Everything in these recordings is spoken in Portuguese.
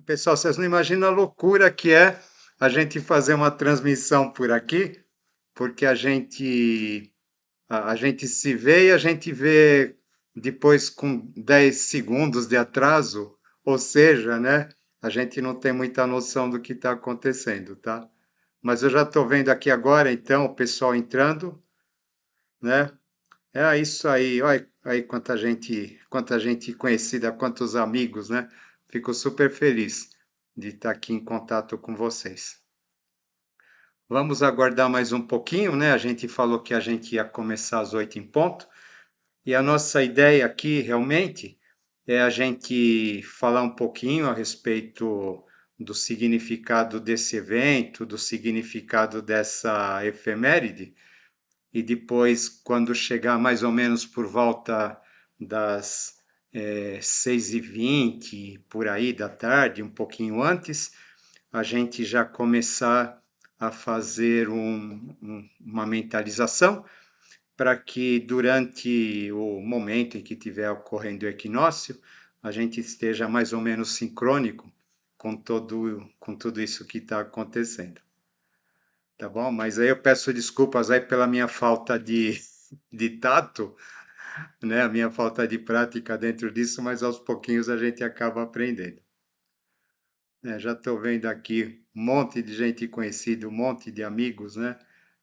Pessoal, vocês não imaginam a loucura que é a gente fazer uma transmissão por aqui, porque a gente se vê e a gente vê depois com 10 segundos de atraso, ou seja, né? A gente não tem muita noção do que está acontecendo, tá? Mas eu já estou vendo aqui agora, então, o pessoal entrando, né? É isso aí, olha aí quanta gente conhecida, quantos amigos, né? Fico super feliz de estar aqui em contato com vocês. Vamos aguardar mais um pouquinho, né? A gente falou que a gente ia começar às 8 em ponto, e a nossa ideia aqui realmente é a gente falar um pouquinho a respeito do significado desse evento, do significado dessa efeméride. E depois, quando chegar mais ou menos por volta das 6h20, por aí da tarde, um pouquinho antes, a gente já começar a fazer uma mentalização para que durante o momento em que estiver ocorrendo o equinócio, a gente esteja mais ou menos sincrônico com tudo isso que está acontecendo. Tá bom? Mas aí eu peço desculpas aí pela minha falta de tato, né? A minha falta de prática dentro disso, mas aos pouquinhos a gente acaba aprendendo. Já estou vendo aqui um monte de gente conhecida, um monte de amigos, né?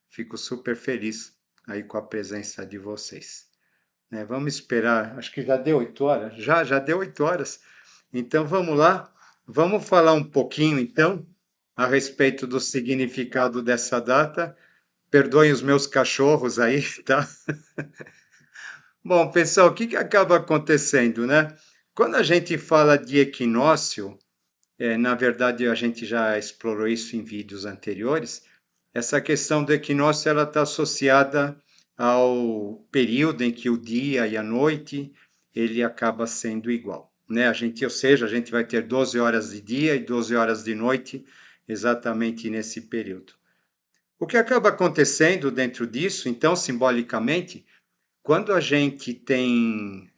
Fico super feliz aí com a presença de vocês. Vamos esperar, acho que já deu 8 horas. Já deu 8 horas. Então vamos lá, vamos falar um pouquinho então a respeito do significado dessa data. Perdoem os meus cachorros aí, tá? Bom, pessoal, o que que acaba acontecendo, né? Quando a gente fala de equinócio, na verdade a gente já explorou isso em vídeos anteriores. Essa questão do equinócio ela está associada ao período em que o dia e a noite ele acaba sendo igual, né? Ou seja, a gente vai ter 12 horas de dia e 12 horas de noite exatamente nesse período. O que acaba acontecendo dentro disso, então, simbolicamente, quando a gente tem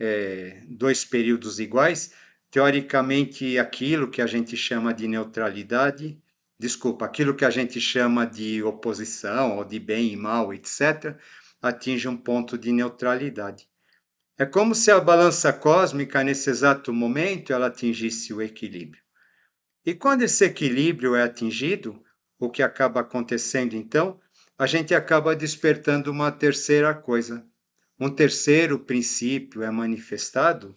dois períodos iguais, teoricamente aquilo que a gente chama de neutralidade, desculpa, aquilo que a gente chama de oposição ou de bem e mal, etc., atinge um ponto de neutralidade. É como se a balança cósmica, nesse exato momento, ela atingisse o equilíbrio. E quando esse equilíbrio é atingido, o que acaba acontecendo então, a gente acaba despertando uma terceira coisa. Um terceiro princípio é manifestado.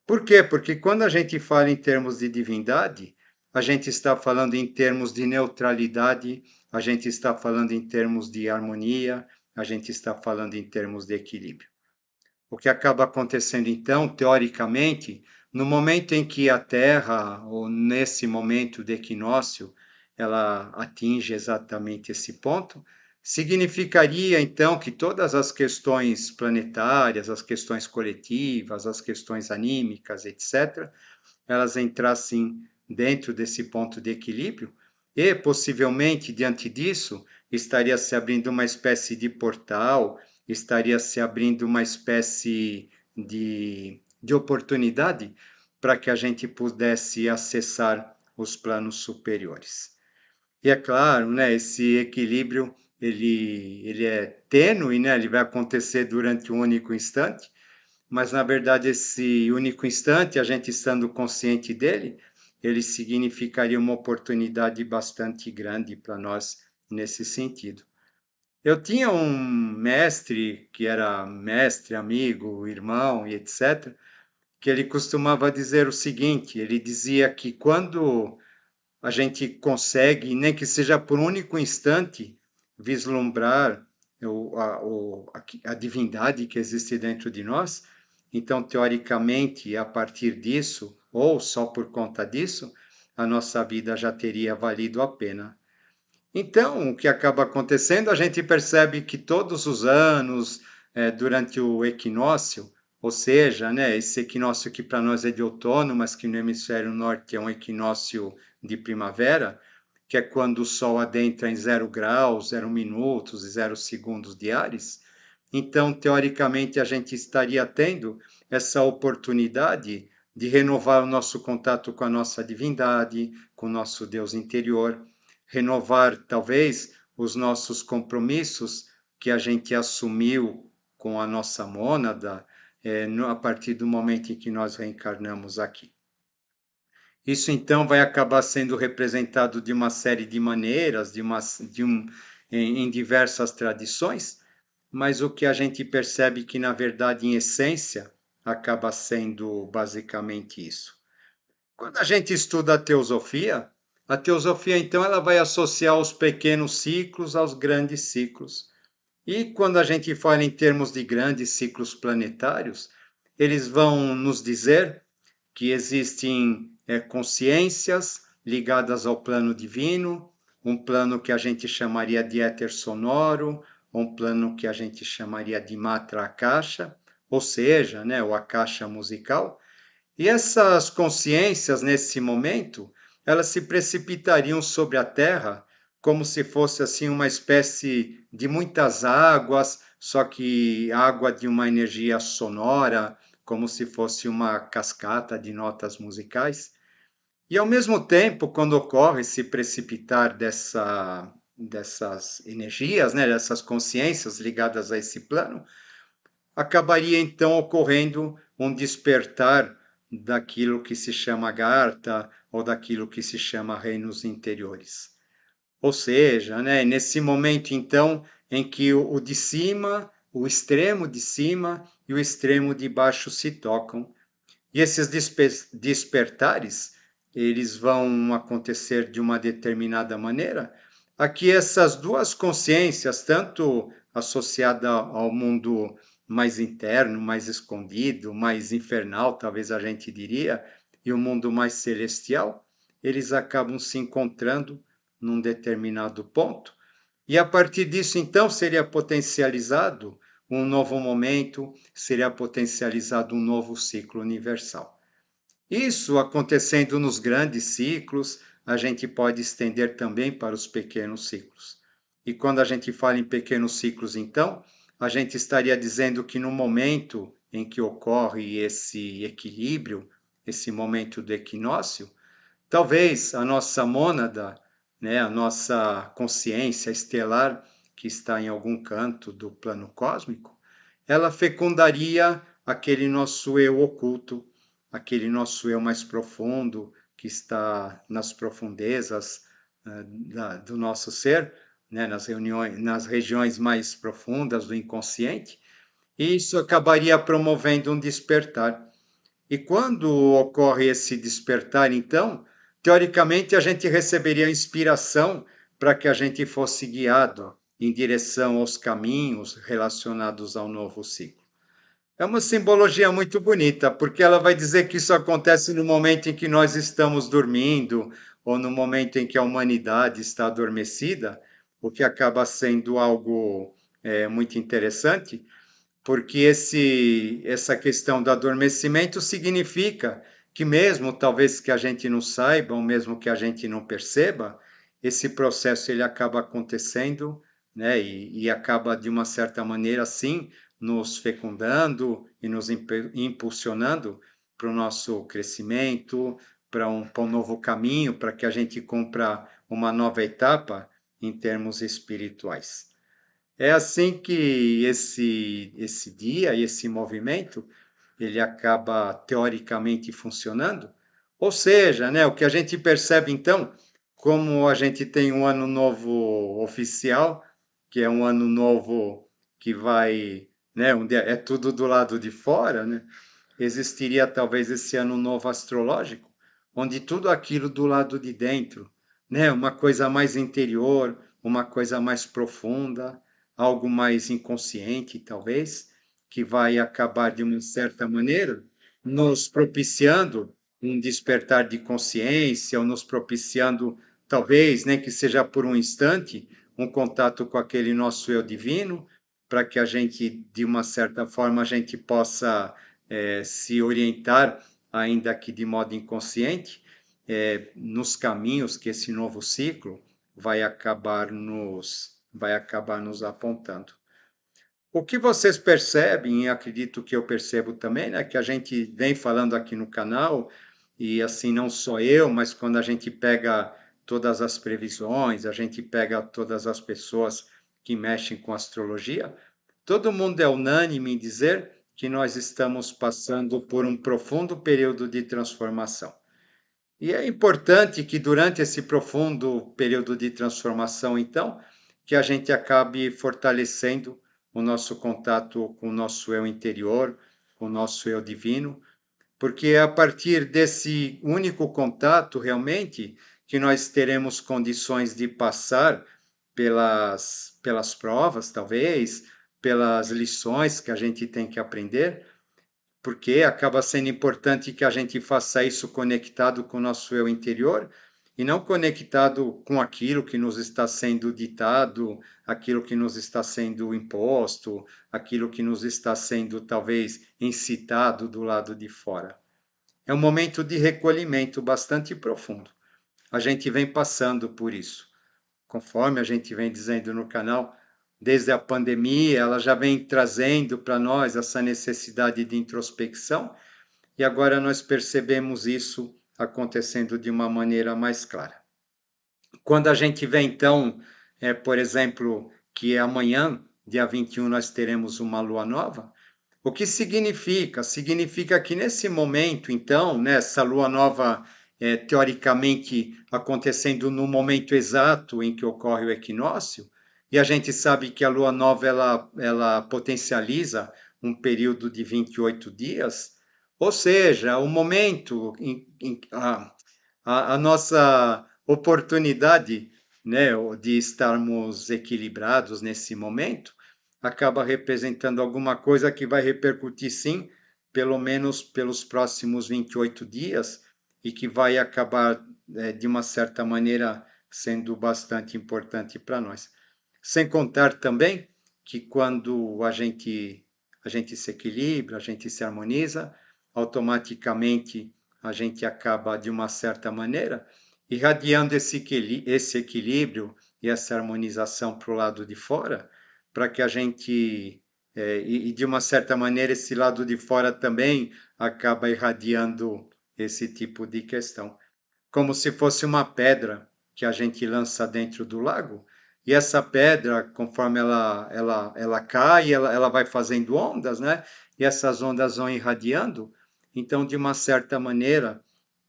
Por quê? Porque quando a gente fala em termos de divindade, a gente está falando em termos de neutralidade, a gente está falando em termos de harmonia, a gente está falando em termos de equilíbrio. O que acaba acontecendo então, teoricamente, no momento em que a Terra, ou nesse momento de equinócio, ela atinge exatamente esse ponto, significaria então que todas as questões planetárias, as questões coletivas, as questões anímicas, etc., elas entrassem dentro desse ponto de equilíbrio e, possivelmente, diante disso, estaria se abrindo uma espécie de portal, estaria se abrindo uma espécie de oportunidade para que a gente pudesse acessar os planos superiores. E é claro, né, esse equilíbrio ele é tênue, né, ele vai acontecer durante um único instante, mas na verdade esse único instante, a gente estando consciente dele, ele significaria uma oportunidade bastante grande para nós nesse sentido. Eu tinha um mestre que era mestre, amigo, irmão e etc, que ele costumava dizer o seguinte, ele dizia que quando a gente consegue, nem que seja por um único instante, vislumbrar a divindade que existe dentro de nós. Então, teoricamente, a partir disso, ou só por conta disso, a nossa vida já teria valido a pena. Então, o que acaba acontecendo, a gente percebe que todos os anos, durante o equinócio, ou seja, né, esse equinócio que para nós é de outono, mas que no hemisfério norte é um equinócio de primavera, que é quando o Sol adentra em 0 graus, 0 minutos e 0 segundos de Ares. Então, teoricamente, a gente estaria tendo essa oportunidade de renovar o nosso contato com a nossa divindade, com o nosso Deus interior, renovar talvez os nossos compromissos que a gente assumiu com a nossa mônada, a partir do momento em que nós reencarnamos aqui. Isso então vai acabar sendo representado de uma série de maneiras, em diversas tradições, mas o que a gente percebe que, na verdade, em essência, acaba sendo basicamente isso. Quando a gente estuda a teosofia então ela vai associar os pequenos ciclos aos grandes ciclos. E quando a gente fala em termos de grandes ciclos planetários, eles vão nos dizer que existem consciências ligadas ao plano divino, um plano que a gente chamaria de éter sonoro, um plano que a gente chamaria de matra akasha, ou seja, né, o akasha musical. E essas consciências, nesse momento, elas se precipitariam sobre a Terra como se fosse assim uma espécie de muitas águas, só que água de uma energia sonora, como se fosse uma cascata de notas musicais. E ao mesmo tempo, quando ocorre esse precipitar dessas energias, né, dessas consciências ligadas a esse plano, acabaria então ocorrendo um despertar daquilo que se chama Gartha ou daquilo que se chama reinos interiores. Ou seja, né, nesse momento então em que o de cima, o extremo de cima e o extremo de baixo se tocam, e esses despertares, eles vão acontecer de uma determinada maneira, aqui essas duas consciências, tanto associada ao mundo mais interno, mais escondido, mais infernal, talvez a gente diria, e o mundo mais celestial, eles acabam se encontrando num determinado ponto. E a partir disso, então, seria potencializado um novo momento, seria potencializado um novo ciclo universal. Isso acontecendo nos grandes ciclos, a gente pode estender também para os pequenos ciclos. E quando a gente fala em pequenos ciclos, então, a gente estaria dizendo que no momento em que ocorre esse equilíbrio, esse momento do equinócio, talvez a nossa mônada, né, a nossa consciência estelar que está em algum canto do plano cósmico, ela fecundaria aquele nosso eu oculto, aquele nosso eu mais profundo que está nas profundezas do nosso ser, né, nas regiões mais profundas do inconsciente, e isso acabaria promovendo um despertar. E quando ocorre esse despertar, então, teoricamente a gente receberia inspiração para que a gente fosse guiado em direção aos caminhos relacionados ao novo ciclo. É uma simbologia muito bonita, porque ela vai dizer que isso acontece no momento em que nós estamos dormindo, ou no momento em que a humanidade está adormecida, o que acaba sendo algo muito interessante, porque essa questão do adormecimento significa que mesmo talvez que a gente não saiba, ou mesmo que a gente não perceba, esse processo ele acaba acontecendo, né, e acaba de uma certa maneira assim nos fecundando e nos impulsionando para o nosso crescimento, para um novo caminho, para que a gente cumpra uma nova etapa em termos espirituais. É assim que esse dia e esse movimento ele acaba teoricamente funcionando. Ou seja, né, o que a gente percebe então, como a gente tem um ano novo oficial, que é um ano novo que vai, né, onde é tudo do lado de fora, né? Existiria talvez esse ano novo astrológico, onde tudo aquilo do lado de dentro, né, uma coisa mais interior, uma coisa mais profunda, algo mais inconsciente, talvez, que vai acabar de uma certa maneira nos propiciando um despertar de consciência, ou nos propiciando, talvez, nem que seja por um instante, um contato com aquele nosso eu divino, para que a gente, de uma certa forma, a gente possa se orientar, ainda que de modo inconsciente, nos caminhos que esse novo ciclo vai acabar nos apontando. O que vocês percebem, e acredito que eu percebo também, né, que a gente vem falando aqui no canal, e assim, não só eu, mas quando a gente pega todas as previsões, a gente pega todas as pessoas que mexem com astrologia, todo mundo é unânime em dizer que nós estamos passando por um profundo período de transformação. E é importante que durante esse profundo período de transformação, então, que a gente acabe fortalecendo o nosso contato com o nosso eu interior, com o nosso eu divino, porque é a partir desse único contato, realmente, que nós teremos condições de passar pelas provas, talvez, pelas lições que a gente tem que aprender, porque acaba sendo importante que a gente faça isso conectado com o nosso eu interior e não conectado com aquilo que nos está sendo ditado, aquilo que nos está sendo imposto, aquilo que nos está sendo talvez incitado do lado de fora. É um momento de recolhimento bastante profundo. A gente vem passando por isso. Conforme a gente vem dizendo no canal, desde a pandemia, ela já vem trazendo para nós essa necessidade de introspecção e agora nós percebemos isso acontecendo de uma maneira mais clara. Quando a gente vê, então, por exemplo, que amanhã, dia 21, nós teremos uma lua nova, o que significa? Significa que nesse momento, então, né, essa lua nova, teoricamente acontecendo no momento exato em que ocorre o equinócio, e a gente sabe que a lua nova ela potencializa um período de 28 dias, ou seja, o momento a nossa oportunidade, né, de estarmos equilibrados nesse momento, acaba representando alguma coisa que vai repercutir, sim, pelo menos pelos próximos 28 dias, e que vai acabar, de uma certa maneira, sendo bastante importante para nós. Sem contar também que quando a gente se equilibra, a gente se harmoniza, automaticamente a gente acaba, de uma certa maneira, irradiando esse equilíbrio e essa harmonização para o lado de fora, para que a gente, e de uma certa maneira, esse lado de fora também acaba irradiando esse tipo de questão. Como se fosse uma pedra que a gente lança dentro do lago, e essa pedra, conforme ela cai, ela vai fazendo ondas, né? E essas ondas vão irradiando. Então, de uma certa maneira,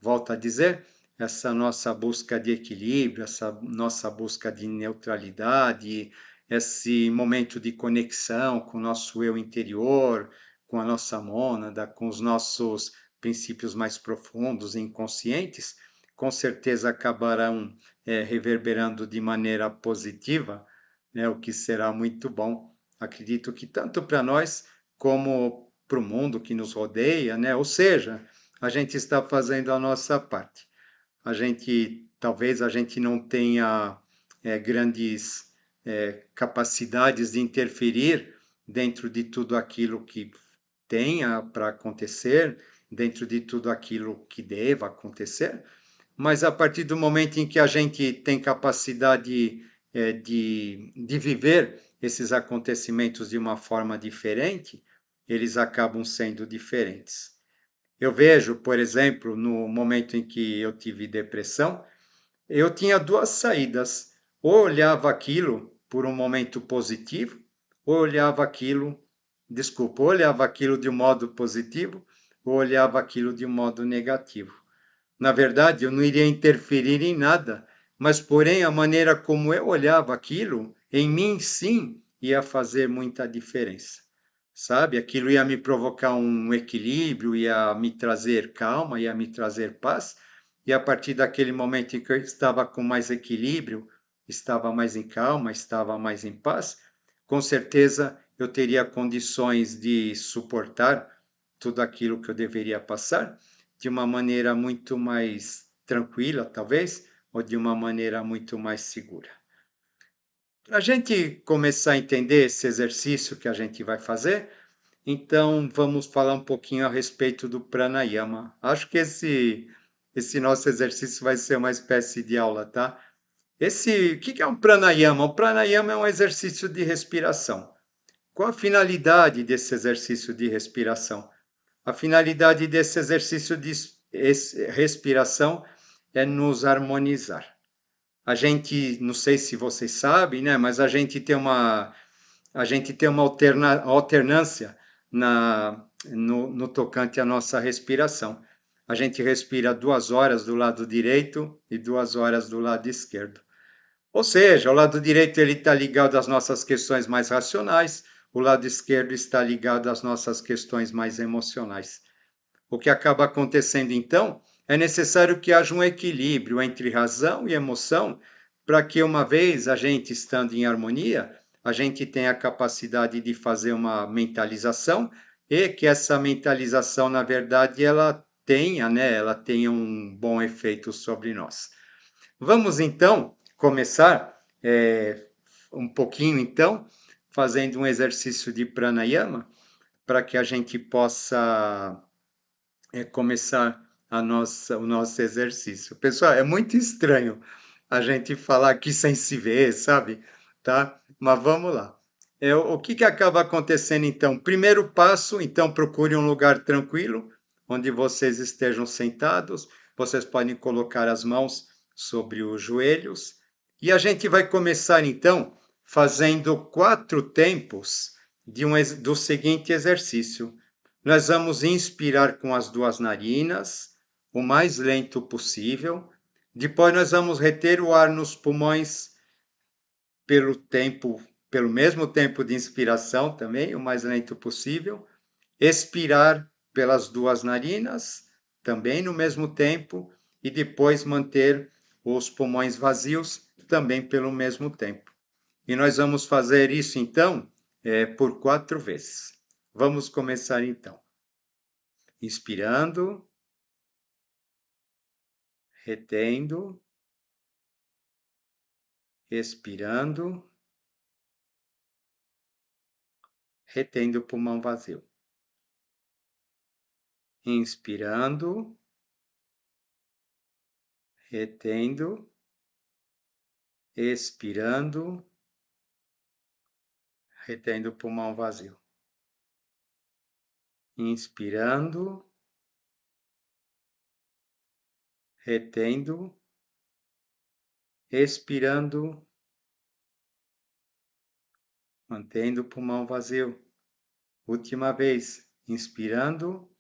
volto a dizer, essa nossa busca de equilíbrio, essa nossa busca de neutralidade, esse momento de conexão com o nosso eu interior, com a nossa mônada, com os nossos princípios mais profundos e inconscientes, com certeza acabarão reverberando de maneira positiva, né, o que será muito bom. Acredito que tanto para nós como para o mundo que nos rodeia, né? Ou seja, a gente está fazendo a nossa parte. Talvez a gente não tenha grandes capacidades de interferir dentro de tudo aquilo que tenha para acontecer, dentro de tudo aquilo que deva acontecer, mas a partir do momento em que a gente tem capacidade de viver esses acontecimentos de uma forma diferente, eles acabam sendo diferentes. Eu vejo, por exemplo, no momento em que eu tive depressão, eu tinha duas saídas. Ou olhava aquilo por um momento positivo, ou olhava aquilo, desculpa, ou olhava aquilo de um modo positivo, ou olhava aquilo de um modo negativo. Na verdade, eu não iria interferir em nada, mas, porém, a maneira como eu olhava aquilo, em mim, sim, ia fazer muita diferença. Sabe? Aquilo ia me provocar um equilíbrio, ia me trazer calma, ia me trazer paz, e a partir daquele momento em que eu estava com mais equilíbrio, estava mais em calma, estava mais em paz, com certeza eu teria condições de suportar tudo aquilo que eu deveria passar de uma maneira muito mais tranquila, talvez, ou de uma maneira muito mais segura. Para a gente começar a entender esse exercício que a gente vai fazer, então vamos falar um pouquinho a respeito do pranayama. Acho que esse nosso exercício vai ser uma espécie de aula, tá? O que é um pranayama? O pranayama é um exercício de respiração. qual a finalidade desse exercício de respiração? A finalidade desse exercício de respiração é nos harmonizar. A gente, não sei se vocês sabem, né, mas a gente tem uma alternância no tocante à nossa respiração. A gente respira 2 horas do lado direito e 2 horas do lado esquerdo. Ou seja, o lado direito ele está ligado às nossas questões mais racionais, o lado esquerdo está ligado às nossas questões mais emocionais. O que acaba acontecendo então é necessário que haja um equilíbrio entre razão e emoção para que, uma vez a gente estando em harmonia, a gente tenha a capacidade de fazer uma mentalização e que essa mentalização, na verdade, ela tenha um bom efeito sobre nós. Vamos então começar um pouquinho então fazendo um exercício de pranayama para que a gente possa começar o nosso exercício. Pessoal, é muito estranho a gente falar aqui sem se ver, sabe? Tá? Mas vamos lá. O que acaba acontecendo então? Primeiro passo, então procure um lugar tranquilo, onde vocês estejam sentados. Vocês podem colocar as mãos sobre os joelhos. E a gente vai começar então fazendo 4 tempos do seguinte exercício. Nós vamos inspirar com as 2 narinas, o mais lento possível. Depois nós vamos reter o ar nos pulmões pelo tempo, pelo mesmo tempo de inspiração também, o mais lento possível. Expirar pelas 2 narinas, também no mesmo tempo, e depois manter os pulmões vazios, também pelo mesmo tempo. E nós vamos fazer isso então por 4 vezes. Vamos começar então. Inspirando, retendo, expirando, retendo o pulmão vazio. Inspirando, retendo, expirando, retendo o pulmão vazio. Inspirando, retendo, expirando, mantendo o pulmão vazio. Última vez, inspirando,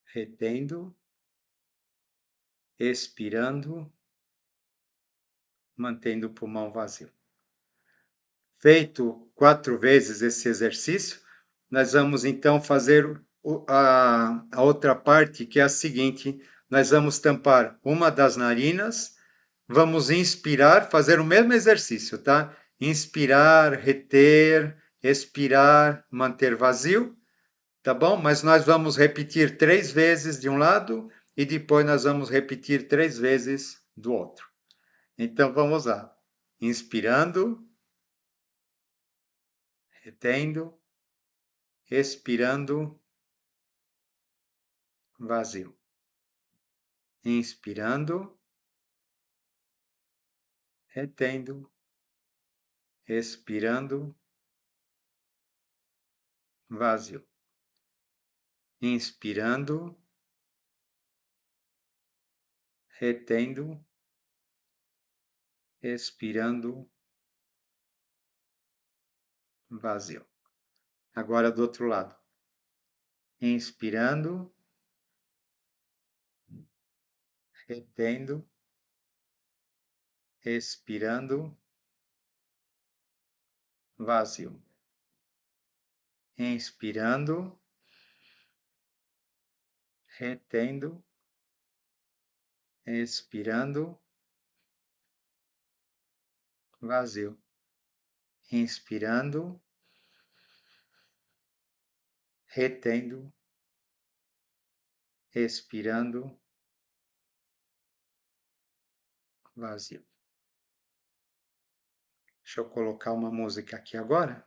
retendo, expirando, mantendo o pulmão vazio. Feito 4 vezes esse exercício, nós vamos então fazer a outra parte, que é a seguinte: nós vamos tampar uma das narinas, vamos inspirar, fazer o mesmo exercício, tá? Inspirar, reter, expirar, manter vazio, tá bom? Mas nós vamos repetir 3 vezes de um lado e depois nós vamos repetir 3 vezes do outro. Então vamos lá. Inspirando, retendo, expirando, vazio. Inspirando, retendo, expirando, vazio. Inspirando, retendo, expirando, vazio. Agora do outro lado. Inspirando, retendo, expirando, vazio. Inspirando, retendo, expirando, vazio. Inspirando, retendo, expirando, vazio. Deixa eu colocar uma música aqui agora.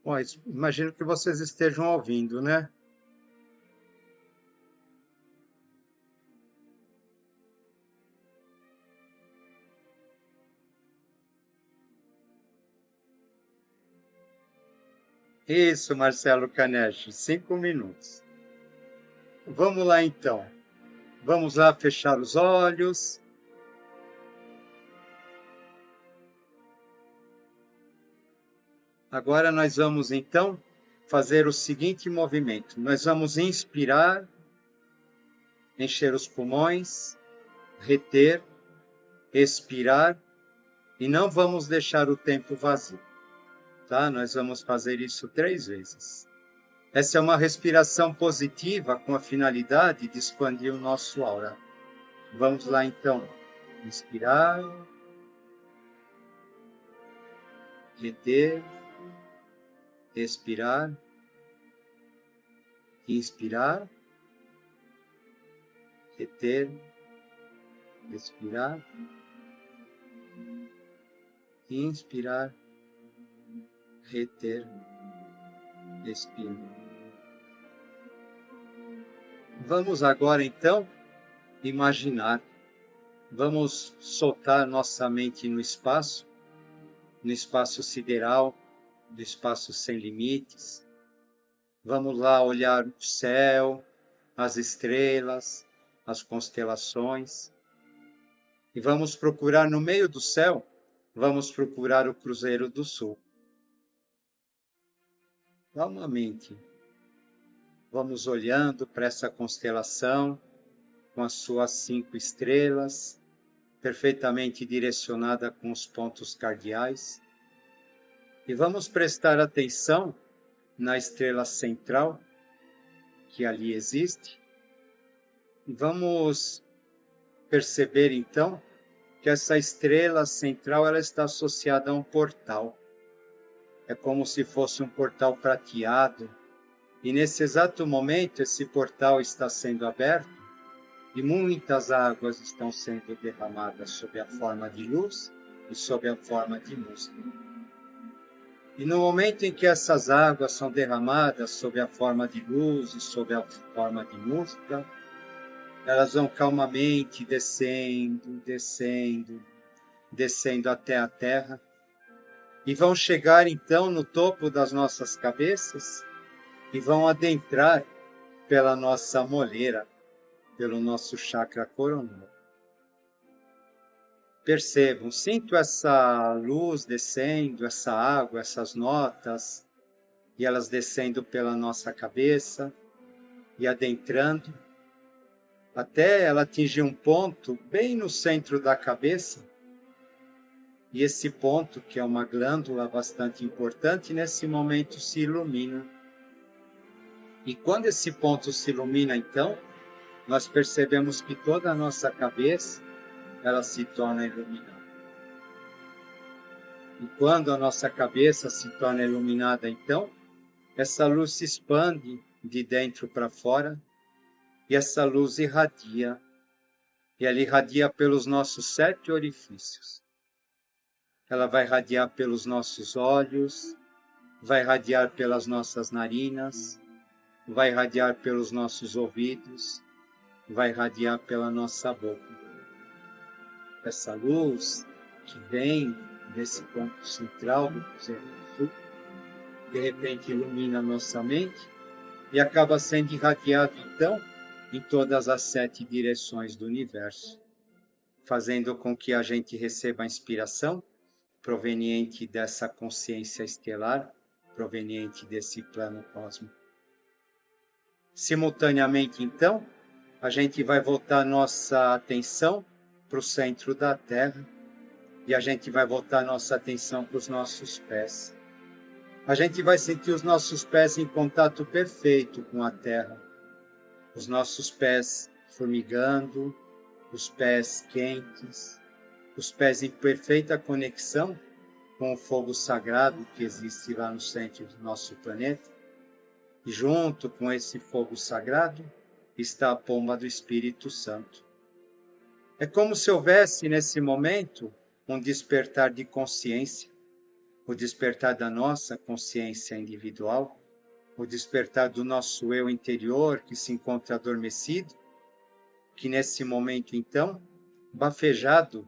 Bom, imagino que vocês estejam ouvindo, né? Isso, Marcelo Canete, 5 minutos. Vamos lá então. Vamos lá fechar os olhos. Agora nós vamos então fazer o seguinte movimento. Nós vamos inspirar, encher os pulmões, reter, expirar e não vamos deixar o tempo vazio, tá? Nós vamos fazer isso 3 vezes. Essa é uma respiração positiva com a finalidade de expandir o nosso aura. Vamos lá então. Inspirar, reter, expirar, inspirar, reter, expirar, inspirar, reter, expirar. Vamos agora então imaginar. Vamos soltar nossa mente no espaço sideral, no espaço sem limites. Vamos lá olhar o céu, as estrelas, as constelações. E vamos procurar no meio do céu, vamos procurar o Cruzeiro do Sul. Calmamente. Vamos olhando para essa constelação com as suas 5 estrelas, perfeitamente direcionada com os pontos cardeais. E vamos prestar atenção na estrela central, que ali existe. E vamos perceber então que essa estrela central ela está associada a um portal. É como se fosse um portal prateado. E nesse exato momento esse portal está sendo aberto e muitas águas estão sendo derramadas sob a forma de luz e sob a forma de música. E no momento em que essas águas são derramadas sob a forma de luz e sob a forma de música, elas vão calmamente descendo, descendo, descendo até a terra e vão chegar então no topo das nossas cabeças e vão adentrar pela nossa moleira, pelo nosso chakra coronal. Percebam, sinto essa luz descendo, essa água, essas notas, e elas descendo pela nossa cabeça e adentrando, até ela atingir um ponto bem no centro da cabeça. E esse ponto, que é uma glândula bastante importante, nesse momento se ilumina. E quando esse ponto se ilumina, então, nós percebemos que toda a nossa cabeça, ela se torna iluminada. E quando a nossa cabeça se torna iluminada, então, essa luz se expande de dentro para fora, e essa luz irradia, e ela irradia pelos nossos 7 orifícios. Ela vai irradiar pelos nossos olhos, vai irradiar pelas nossas narinas, vai irradiar pelos nossos ouvidos, vai irradiar pela nossa boca. Essa luz que vem desse ponto central do Cruzeiro do Sul, de repente ilumina a nossa mente e acaba sendo irradiado então em todas as 7 direções do universo, fazendo com que a gente receba a inspiração proveniente dessa consciência estelar, proveniente desse plano cósmico. Simultaneamente, então, a gente vai voltar nossa atenção para o centro da Terra e a gente vai voltar nossa atenção para os nossos pés. A gente vai sentir os nossos pés em contato perfeito com a Terra. Os nossos pés formigando, os pés quentes, os pés em perfeita conexão com o fogo sagrado que existe lá no centro do nosso planeta. E junto com esse fogo sagrado está a pomba do Espírito Santo. É como se houvesse nesse momento um despertar de consciência, o despertar da nossa consciência individual, o despertar do nosso eu interior que se encontra adormecido, que nesse momento, então, bafejado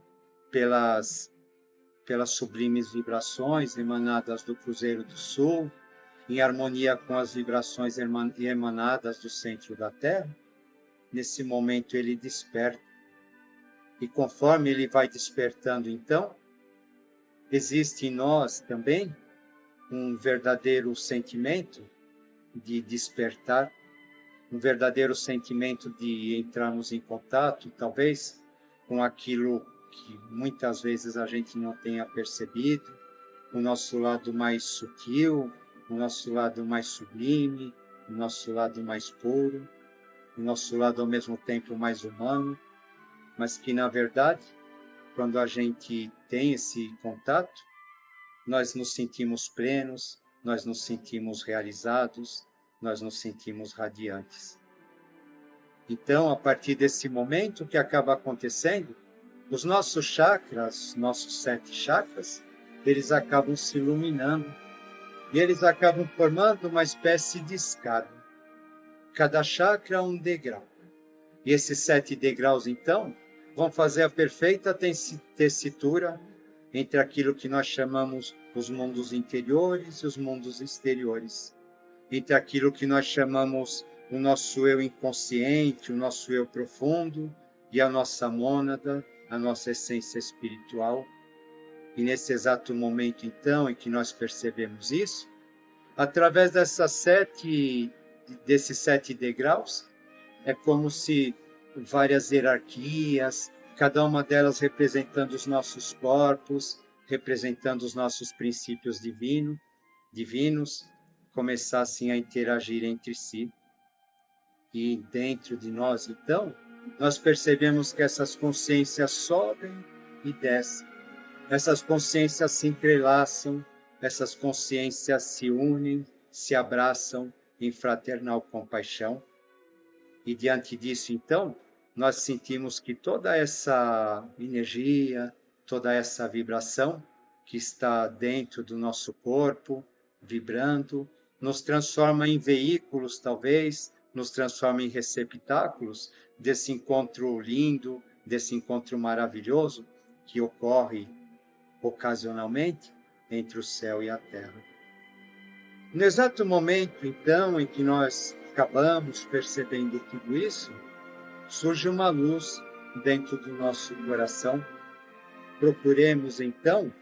pelas sublimes vibrações emanadas do Cruzeiro do Sul, em harmonia com as vibrações emanadas do centro da Terra, nesse momento ele desperta. E conforme ele vai despertando, então, existe em nós também um verdadeiro sentimento de despertar, um verdadeiro sentimento de entrarmos em contato, talvez, com aquilo que muitas vezes a gente não tenha percebido, o nosso lado mais sutil, o nosso lado mais sublime, o nosso lado mais puro, o nosso lado ao mesmo tempo mais humano, mas que, na verdade, quando a gente tem esse contato, nós nos sentimos plenos, nós nos sentimos realizados, nós nos sentimos radiantes. Então, a partir desse momento, o que acaba acontecendo? Os nossos chakras, nossos 7 chakras, eles acabam se iluminando e eles acabam formando uma espécie de escada. Cada chakra um degrau. E esses 7 degraus, então, vão fazer a perfeita tessitura entre aquilo que nós chamamos os mundos interiores e os mundos exteriores. Entre aquilo que nós chamamos o nosso eu inconsciente, o nosso eu profundo e a nossa mônada, a nossa essência espiritual. E nesse exato momento, então, em que nós percebemos isso, através desses 7 degraus, é como se várias hierarquias, cada uma delas representando os nossos corpos, representando os nossos princípios divinos, começassem a interagir entre si. E dentro de nós, então, nós percebemos que essas consciências sobem e descem. Essas consciências se entrelaçam, essas consciências se unem, se abraçam em fraternal compaixão. E diante disso, então, nós sentimos que toda essa energia, toda essa vibração que está dentro do nosso corpo, vibrando, nos transforma em veículos, talvez, nos transforma em receptáculos desse encontro lindo, desse encontro maravilhoso que ocorre ocasionalmente entre o céu e a terra. No exato momento, então, em que nós acabamos percebendo tudo isso, surge uma luz dentro do nosso coração. Procuremos, então,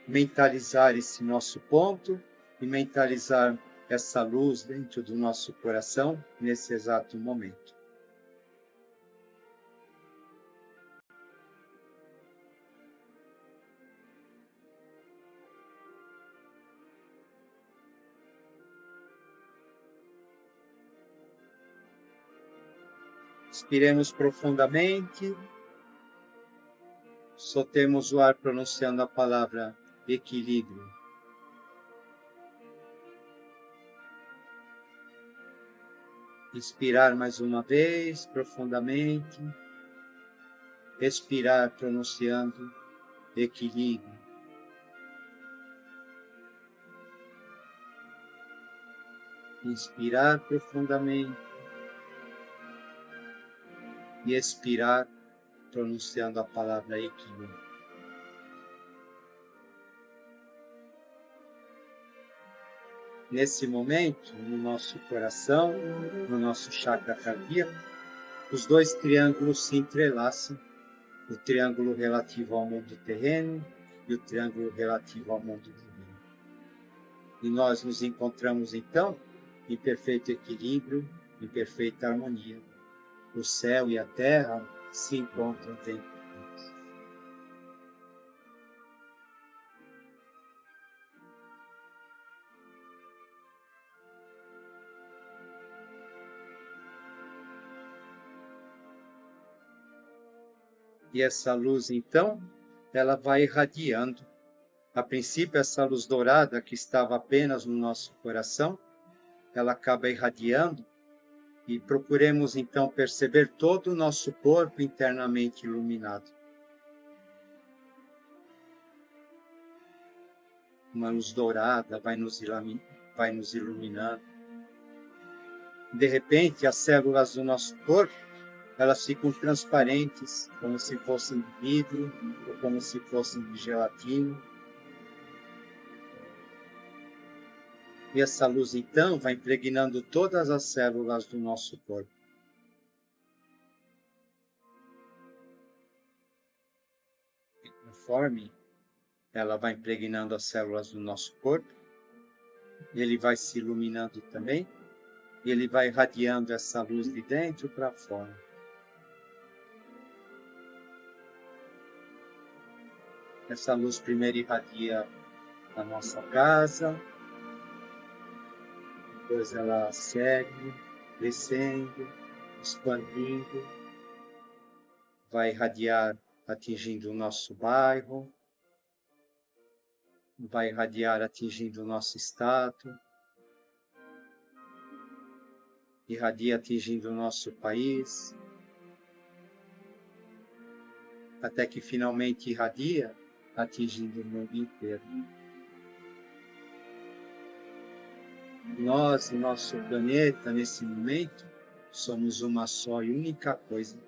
mentalizar esse nosso ponto e mentalizar essa luz dentro do nosso coração nesse exato momento. Inspiremos profundamente, soltemos o ar pronunciando a palavra equilíbrio. Inspirar mais uma vez, profundamente. Expirar pronunciando equilíbrio. Inspirar profundamente. E expirar pronunciando a palavra equilíbrio. Nesse momento, no nosso coração, no nosso chakra cardíaco, os 2 triângulos se entrelaçam, o triângulo relativo ao mundo terreno e o triângulo relativo ao mundo divino. E nós nos encontramos, então, em perfeito equilíbrio, em perfeita harmonia. O céu e a terra se encontram dentro de nós. E essa luz, então, ela vai irradiando. A princípio, essa luz dourada que estava apenas no nosso coração, ela acaba irradiando. E procuremos, então, perceber todo o nosso corpo internamente iluminado. uma luz dourada vai nos iluminando. De repente, as células do nosso corpo, elas ficam transparentes, como se fossem de vidro, ou como se fossem de gelatina. E essa luz, então, vai impregnando todas as células do nosso corpo. E conforme ela vai impregnando as células do nosso corpo, ele vai se iluminando também, e ele vai irradiando essa luz de dentro para fora. Essa luz primeiro irradia a nossa casa, depois ela segue, crescendo, expandindo, vai irradiar, atingindo o nosso bairro, vai irradiar, atingindo o nosso estado, irradia, atingindo o nosso país, até que finalmente irradia, atingindo o mundo inteiro. Nós, e nosso planeta, nesse momento, somos uma só e única coisa,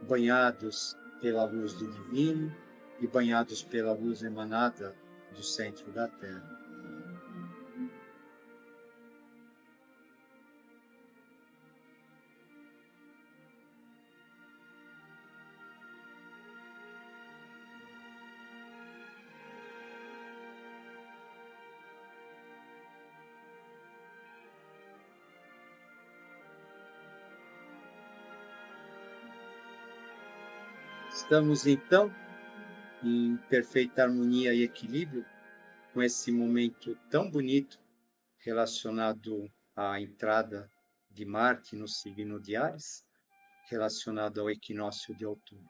banhados pela luz do divino e banhados pela luz emanada do centro da Terra. Estamos, então, em perfeita harmonia e equilíbrio com esse momento tão bonito relacionado à entrada de Marte no signo de Áries, relacionado ao equinócio de outono.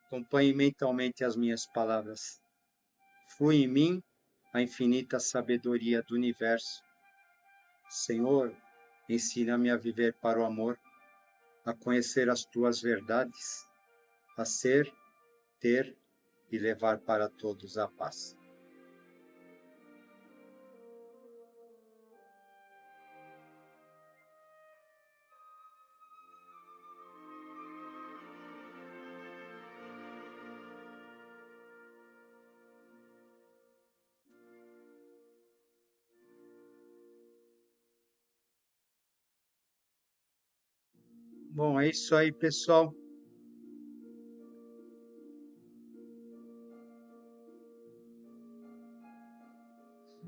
Acompanhe mentalmente as minhas palavras. Flui em mim a infinita sabedoria do universo. Senhor, ensina-me a viver para o amor, a conhecer as tuas verdades, a ser, ter e levar para todos a paz. Bom, é isso aí, pessoal.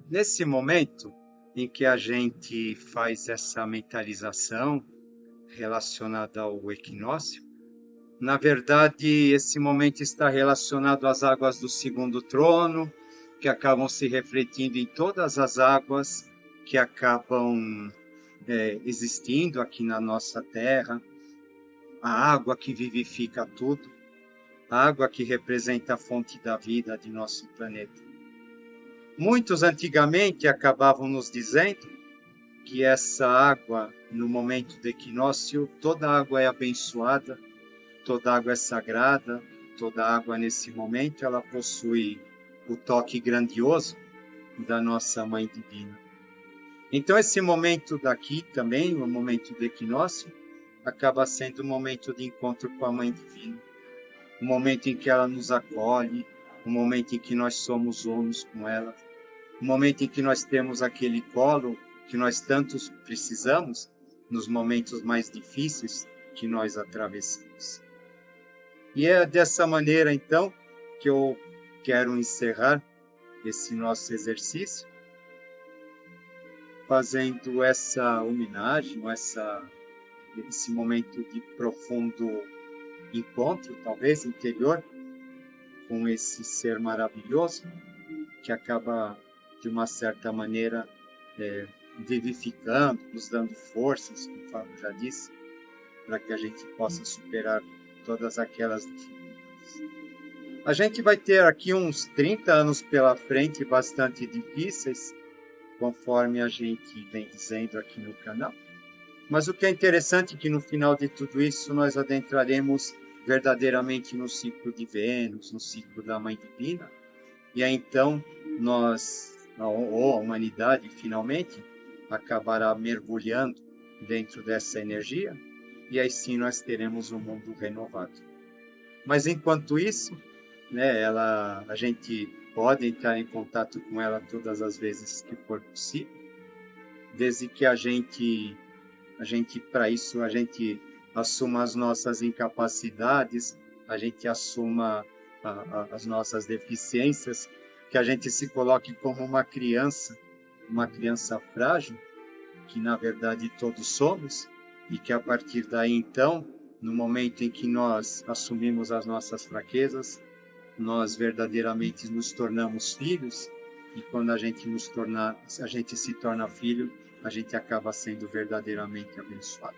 Nesse momento em que a gente faz essa mentalização relacionada ao equinócio, na verdade, esse momento está relacionado às águas do segundo trono, que acabam se refletindo em todas as águas que acabam existindo aqui na nossa Terra, a água que vivifica tudo, a água que representa a fonte da vida de nosso planeta. Muitos antigamente acabavam nos dizendo que essa água, no momento do equinócio, toda água é abençoada, toda água é sagrada, toda água nesse momento ela possui o toque grandioso da nossa Mãe Divina. Então esse momento daqui também, o momento do equinócio, acaba sendo um momento de encontro com a Mãe Divina, um momento em que ela nos acolhe, um momento em que nós somos unos com ela, um momento em que nós temos aquele colo que nós tantos precisamos nos momentos mais difíceis que nós atravessamos. E é dessa maneira, então, que eu quero encerrar esse nosso exercício, fazendo essa homenagem, esse momento de profundo encontro, talvez interior, com esse ser maravilhoso, que acaba, de uma certa maneira, vivificando, nos dando forças, como o Fábio já disse, para que a gente possa superar todas aquelas dificuldades. A gente vai ter aqui uns 30 anos pela frente bastante difíceis, conforme a gente vem dizendo aqui no canal. Mas o que é interessante é que no final de tudo isso nós adentraremos verdadeiramente no ciclo de Vênus, no ciclo da Mãe Divina, e aí então nós, ou a humanidade finalmente, acabará mergulhando dentro dessa energia, e aí sim nós teremos um mundo renovado. Mas enquanto isso, né, a gente pode entrar em contato com ela todas as vezes que for possível, desde que a gente para isso a gente assuma as nossas incapacidades, a gente assuma as nossas deficiências, que a gente se coloque como uma criança frágil, que na verdade todos somos, e que a partir daí então, no momento em que nós assumimos as nossas fraquezas, nós verdadeiramente nos tornamos filhos, e quando a gente se torna filho, a gente acaba sendo verdadeiramente abençoado.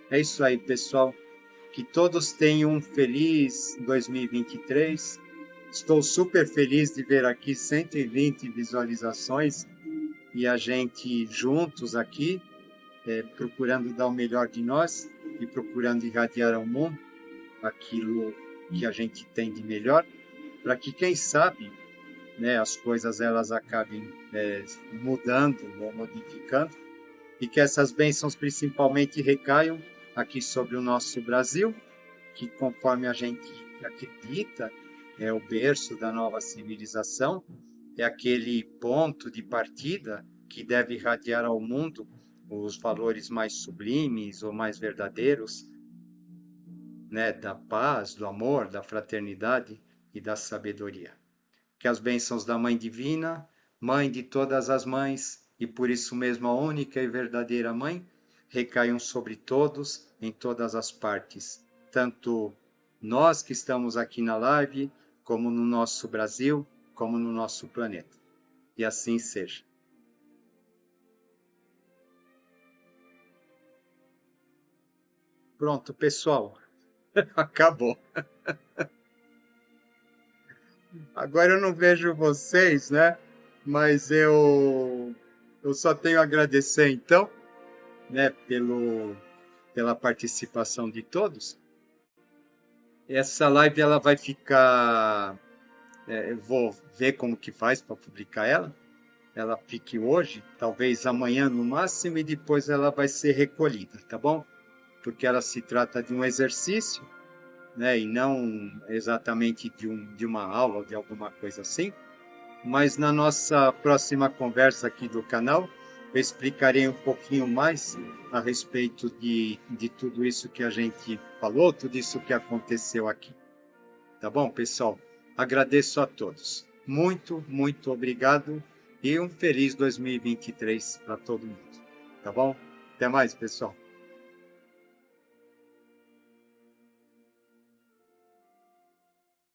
É isso aí, pessoal. Que todos tenham um feliz 2023. Estou super feliz de ver aqui 120 visualizações e a gente juntos aqui, procurando dar o melhor de nós e procurando irradiar ao mundo aquilo que a gente tem de melhor, para que, quem sabe, né, as coisas elas acabem mudando ou modificando, e que essas bênçãos principalmente recaiam aqui sobre o nosso Brasil, que conforme a gente acredita é o berço da nova civilização, é aquele ponto de partida que deve irradiar ao mundo os valores mais sublimes ou mais verdadeiros, né, da paz, do amor, da fraternidade e da sabedoria. Que as bênçãos da Mãe Divina, Mãe de todas as mães, e por isso mesmo a única e verdadeira Mãe, recaiam sobre todos, em todas as partes, tanto nós que estamos aqui na live, como no nosso Brasil, como no nosso planeta. E assim seja. Pronto, pessoal. Acabou. Agora eu não vejo vocês, né? Mas eu só tenho a agradecer então, né, pela participação de todos. Essa live ela vai ficar, eu vou ver como que faz para publicar ela. Ela fique hoje, talvez amanhã no máximo, e depois ela vai ser recolhida, tá bom? Porque ela se trata de um exercício, né, e não exatamente de uma aula ou de alguma coisa assim. Mas na nossa próxima conversa aqui do canal, eu explicarei um pouquinho mais a respeito de tudo isso que a gente falou, tudo isso que aconteceu aqui. Tá bom, pessoal? Agradeço a todos. Muito, muito obrigado e um feliz 2023 para todo mundo. Tá bom? Até mais, pessoal.